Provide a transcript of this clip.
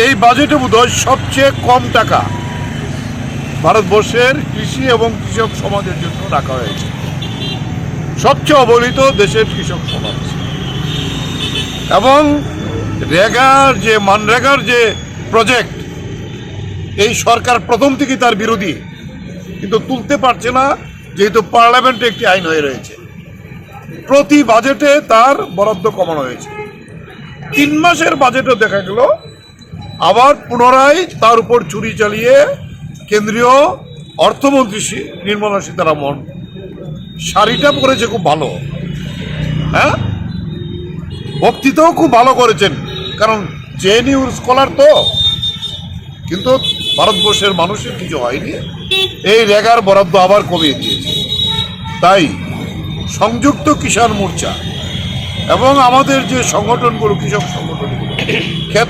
এই বাজেটে বোধহয় সবচেয়ে কম টাকা ভারতবর্ষের কৃষি এবং কৃষক সমাজের জন্য রাখা হয়েছে। সবচেয়ে অবহেলিত দেশের কৃষক সমাজ। এবং মানরেগার যে প্রজেক্ট, এই সরকার প্রথম থেকে তার বিরোধী, কিন্তু তুলতে পারছে না যেহেতু পার্লামেন্টে একটি আইন হয়ে রয়েছে। প্রতি বাজেটে তার বরাদ্দ কমানো হয়েছে। 3 মাসের বাজেটও দেখা গেল আবার পুনরায় তার উপর চুরি চালিয়ে কেন্দ্রীয় অর্থমন্ত্রী নির্মলা সীতারামন শাড়িটা পরেছে খুব ভালো, হ্যাঁ, বক্তৃতাও খুব ভালো করেছেন, কারণ জেএনইউর স্কলার তো। কিন্তু ভারতবর্ষের মানুষের কিছু হয়নি, এই রেগার বরাদ্দ আবার কমিয়ে দিয়েছে। তাই সংযুক্ত কিষাণ মোর্চা এবং আমাদের যে সংগঠনগুলো, কৃষক সংগঠনগুলো, ক্ষেত